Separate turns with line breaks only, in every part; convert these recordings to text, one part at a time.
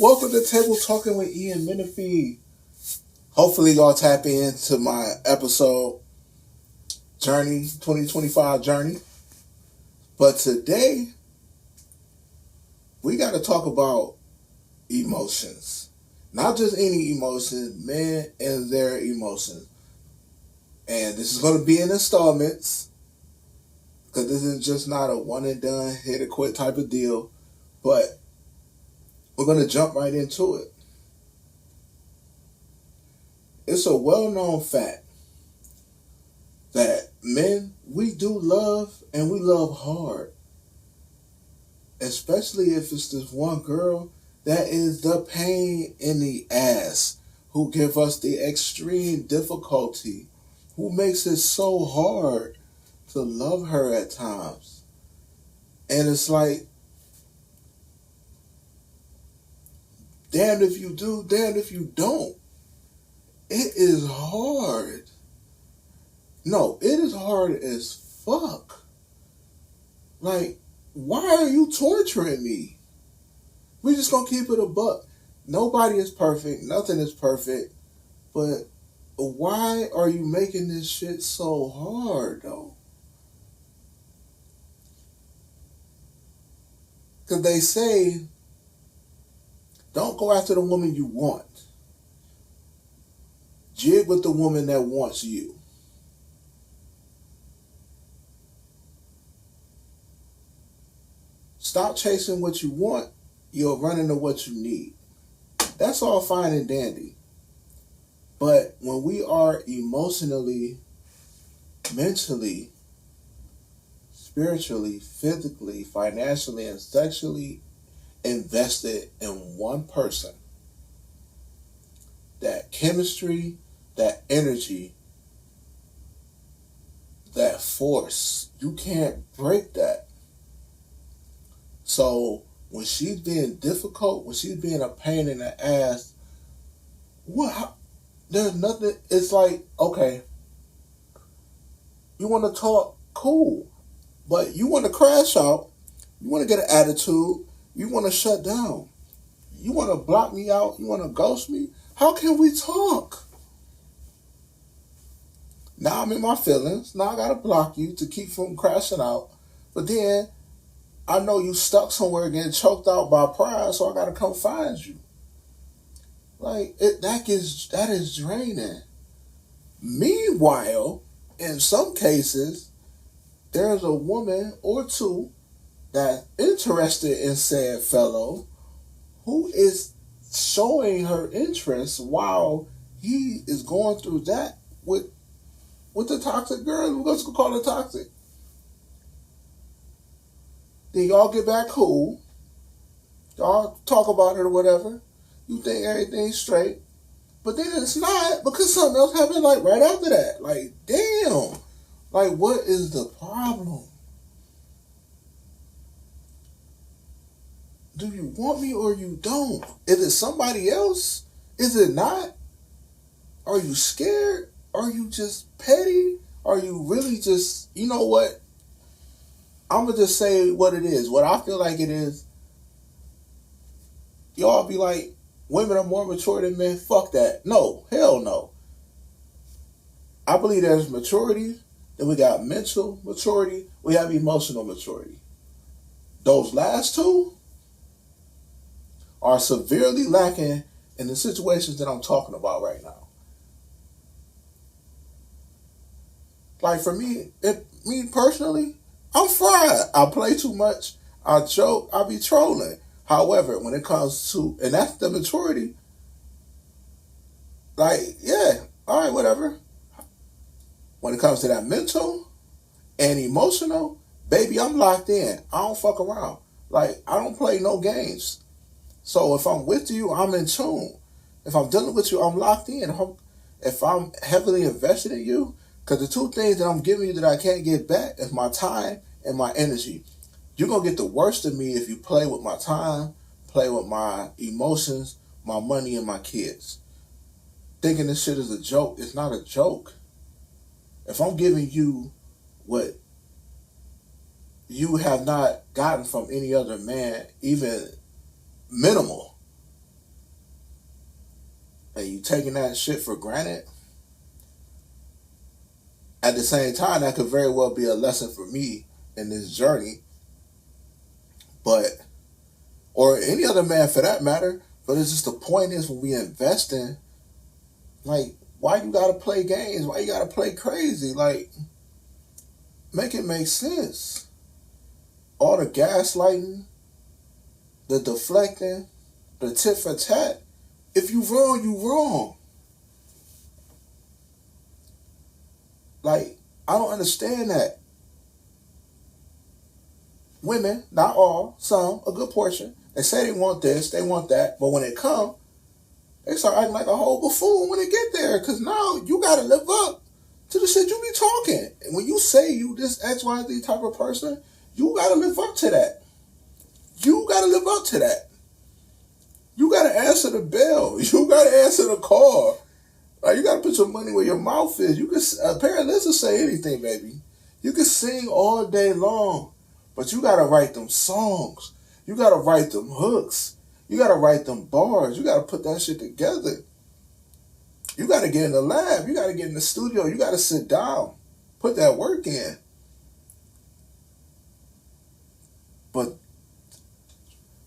Welcome to Table Talking with Ian Menifee. Hopefully, y'all tap into my episode Journey 2025 Journey. But today, we got to talk about emotions. Not just any emotions, men and their emotions. And this is going to be in installments. Because this is just not a one and done, hit or quit type of deal. But we're going to jump right into it. It's a well-known fact that men, we do love and we love hard. Especially if it's this one girl that is the pain in the ass, who give us the extreme difficulty, who makes it so hard to love her at times. And it's like, damned if you do, damned if you don't. It is hard. No, it is hard as fuck. Like, why are you torturing me? We just gonna keep it a buck. Nobody is perfect. Nothing is perfect. But why are you making this shit so hard, though? Because they say, don't go after the woman you want. Jig with the woman that wants you. Stop chasing what you want. You'll run into what you need. That's all fine and dandy. But when we are emotionally, mentally, spiritually, physically, financially, and sexually invested in one person, that chemistry, that energy, that force, you can't break that. So when she's being difficult, when she's being a pain in the ass, there's nothing. It's like, okay, you want to talk, cool, but you want to crash out, you want to get an attitude, you want to shut down, you want to block me out, you want to ghost me. How can we talk? Now I'm in my feelings. Now I gotta block you to keep from crashing out. But then I know you stuck somewhere getting choked out by pride, so I gotta come find you. Like that is draining. Meanwhile, in some cases, there's a woman or two that's interested in said fellow who is showing her interest while he is going through that with the toxic girl. We're going to call her toxic. Then y'all get back cool. Y'all talk about it or whatever. You think everything's straight. But then it's not, because something else happened like right after that. Like, damn. Like, what is the problem? Do you want me or you don't? Is it somebody else? Is it not? Are you scared? Are you just petty? Are you really just, you know what? I'm going to just say what it is. What I feel like it is. Y'all be like, women are more mature than men. Fuck that. No. Hell no. I believe there's maturity. Then we got mental maturity. We have emotional maturity. Those last two are severely lacking in the situations that I'm talking about right now. Like for me personally, I'm fried. I play too much. I joke. I be trolling. However, when it comes to, and that's the maturity, like, yeah, all right, whatever. When it comes to that mental and emotional, baby, I'm locked in. I don't fuck around. Like, I don't play no games. So if I'm with you, I'm in tune. If I'm dealing with you, I'm locked in. If I'm heavily invested in you, because the two things that I'm giving you that I can't get back is my time and my energy. You're going to get the worst of me if you play with my time, play with my emotions, my money, and my kids. Thinking this shit is a joke. It's not a joke. If I'm giving you what you have not gotten from any other man, even minimal, and you taking that shit for granted, at the same time, that could very well be a lesson for me in this journey, but, or any other man for that matter. But it's just the point is when we invest in, like, why you gotta play games? Why you gotta play crazy? Like, make it make sense. All the gaslighting, the deflecting, the tit for tat. If you wrong, you wrong. Like, I don't understand that. Women, not all, some, a good portion, they say they want this, they want that, but when it come, they start acting like a whole buffoon when they get there, because now you got to live up to the shit you be talking. And when you say you this XYZ type of person, you got to live up to that. You got to live up to that. You got to answer the bell. You got to answer the call. Like, you got to put your money where your mouth is. You can, parents will say anything, baby. You can sing all day long, but you got to write them songs. You got to write them hooks. You got to write them bars. You got to put that shit together. You got to get in the lab. You got to get in the studio. You got to sit down. Put that work in. But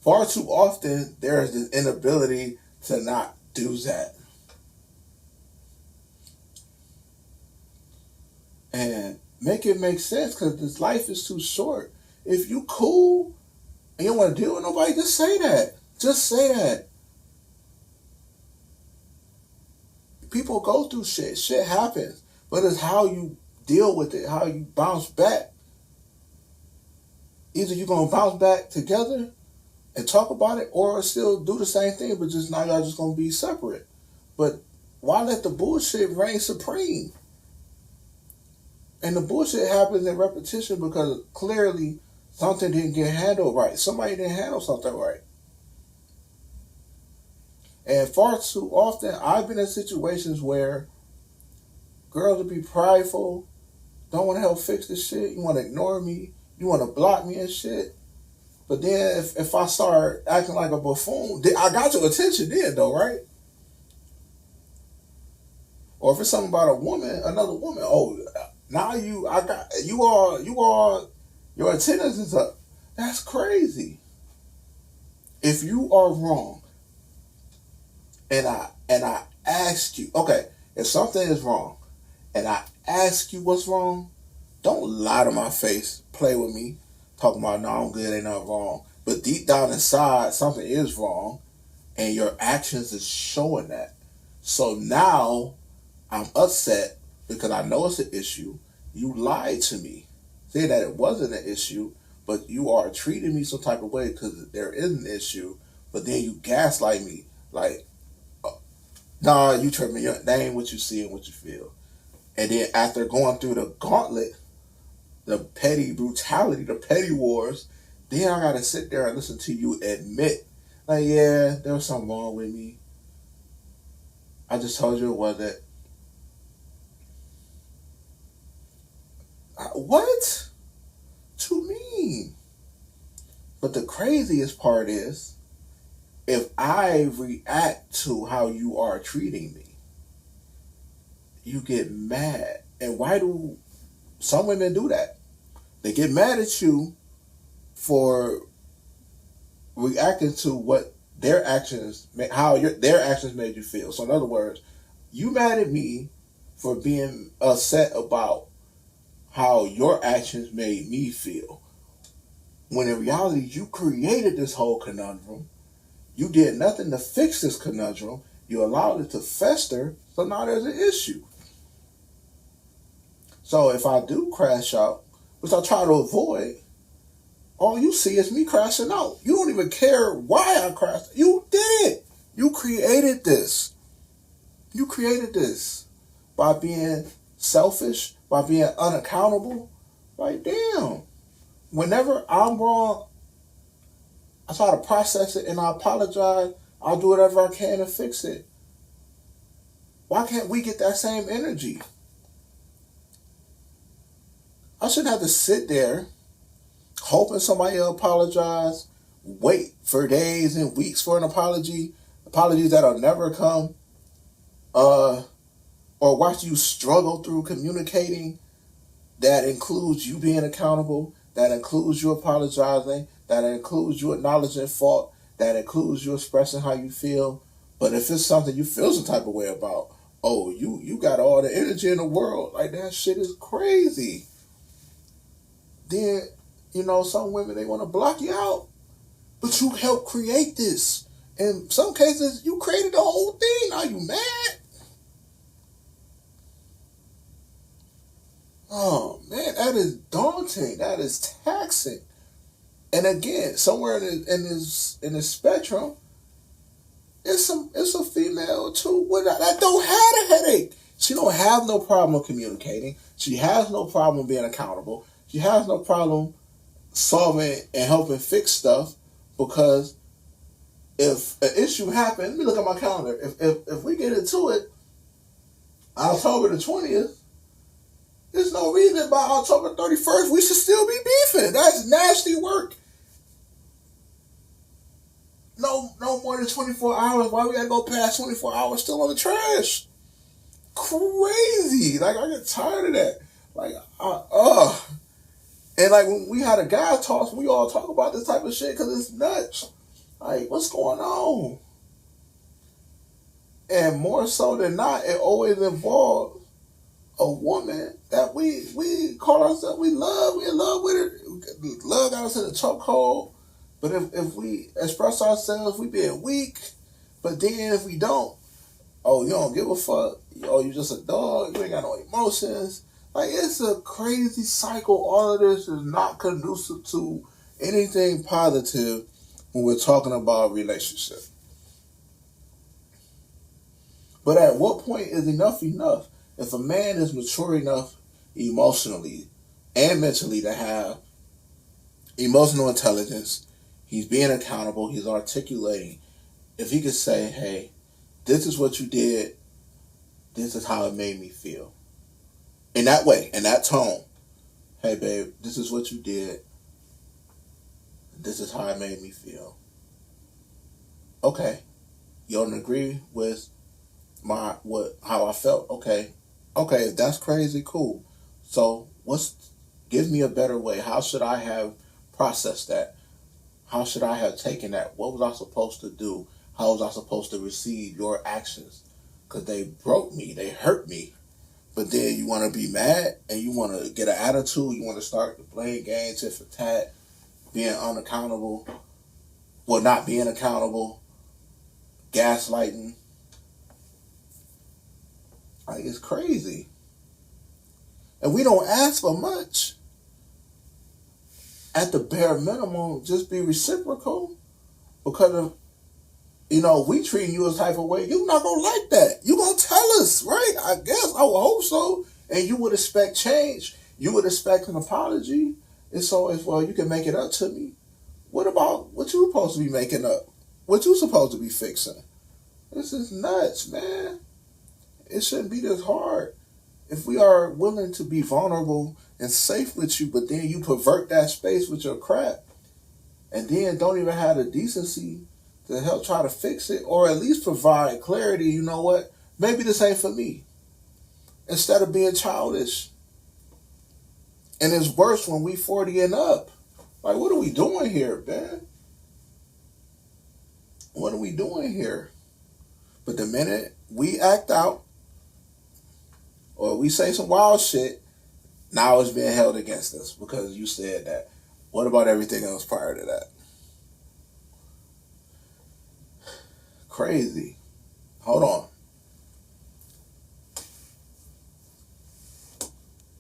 far too often, there is this inability to not do that. And make it make sense, because this life is too short. If you cool and you don't want to deal with nobody, just say that. Just say that. People go through shit. Shit happens. But it's how you deal with it, how you bounce back. Either you're going to bounce back together and talk about it, or still do the same thing, but just now y'all just going to be separate. But why let the bullshit reign supreme? And the bullshit happens in repetition because clearly something didn't get handled right. Somebody didn't handle something right. And far too often, I've been in situations where girls will be prideful, don't want to help fix the shit, you want to ignore me, you want to block me and shit. But then if I start acting like a buffoon, I got your attention then though, right? Or if it's something about a woman, another woman, oh, now your attendance is up. That's crazy. If you are wrong, and I ask you, okay, if something is wrong, and I ask you what's wrong, don't lie to my face, play with me, talking about no, I'm good, ain't nothing wrong. But deep down inside, something is wrong, and your actions is showing that. So now I'm upset because I know it's an issue. You lied to me, saying that it wasn't an issue, but you are treating me some type of way because there is an issue. But then you gaslight me like, nah, you tripping me. That ain't what you see and what you feel. And then after going through the gauntlet, the petty brutality, the petty wars, then I gotta sit there and listen to you admit, like, yeah, there was something wrong with me. I just told you it wasn't. What? To me. But the craziest part is, if I react to how you are treating me, you get mad. And why do some women do that? They get mad at you for reacting to what their actions, their actions made you feel. So in other words, you mad at me for being upset about how your actions made me feel. When in reality, you created this whole conundrum. You did nothing to fix this conundrum. You allowed it to fester, so now there's an issue. So if I do crash out, which I try to avoid, all you see is me crashing out. You don't even care why I crashed. You did it. You created this. You created this by being selfish, by being unaccountable. Like, damn. Whenever I'm wrong, I try to process it and I apologize. I'll do whatever I can to fix it. Why can't we get that same energy? I shouldn't have to sit there hoping somebody will apologize, wait for days and weeks for an apology, apologies that'll never come, uh, or watch you struggle through communicating. That includes you being accountable. That includes you apologizing. That includes you acknowledging fault. That includes you expressing how you feel. But if it's something you feel some type of way about, oh, you got all the energy in the world, like that shit is crazy. Then, some women, they want to block you out. But you helped create this. In some cases, you created the whole thing. Are you mad? Oh man, that is daunting. That is taxing. And again, somewhere in this spectrum, it's a female too that don't have a headache. She don't have no problem communicating. She has no problem being accountable. She has no problem solving and helping fix stuff, because if an issue happens, let me look at my calendar. If we get into it, October the 20th, there's no reason by October 31st we should still be beefing. That's nasty work. No more than 24 hours. Why we gotta go past 24 hours still on the trash? Crazy. Like, I get tired of that. Like, and like when we had a guy talk, we all talk about this type of shit because it's nuts. Like, what's going on? And more so than not, it always involves a woman that we call ourselves, we in love with her. Love got us in a chokehold. But if we express ourselves, we being weak. But then if we don't, oh, you don't give a fuck. Oh, you just a dog. You ain't got no emotions. Like, it's a crazy cycle. All of this is not conducive to anything positive when we're talking about relationship. But at what point is enough enough? If a man is mature enough emotionally and mentally to have emotional intelligence, he's being accountable, he's articulating. If he could say, hey, this is what you did, this is how it made me feel. In that way, in that tone. Hey, babe, this is what you did, this is how it made me feel. Okay, you don't agree with how I felt? Okay, if that's crazy, cool. So give me a better way. How should I have processed that? How should I have taken that? What was I supposed to do? How was I supposed to receive your actions? Because they broke me, they hurt me. But then you want to be mad and you want to get an attitude. You want to start playing games, tit for tat, being unaccountable, not being accountable, gaslighting. Like, it's crazy. And we don't ask for much. At the bare minimum, just be reciprocal. Because we treating you a type of way, you're not going to like that. You're going to tell us, right? I guess, I would hope so. And you would expect change. You would expect an apology. It's always, well, you can make it up to me. What about what you supposed to be making up? What you supposed to be fixing? This is nuts, man. It shouldn't be this hard. If we are willing to be vulnerable and safe with you, but then you pervert that space with your crap, and then don't even have the decency to help try to fix it, or at least provide clarity, you know what? Maybe this ain't for me. Instead of being childish. And it's worse when we 40 and up. Like, what are we doing here, man? What are we doing here? But the minute we act out, or we say some wild shit, now it's being held against us because you said that. What about everything else prior to that? Crazy. Hold on.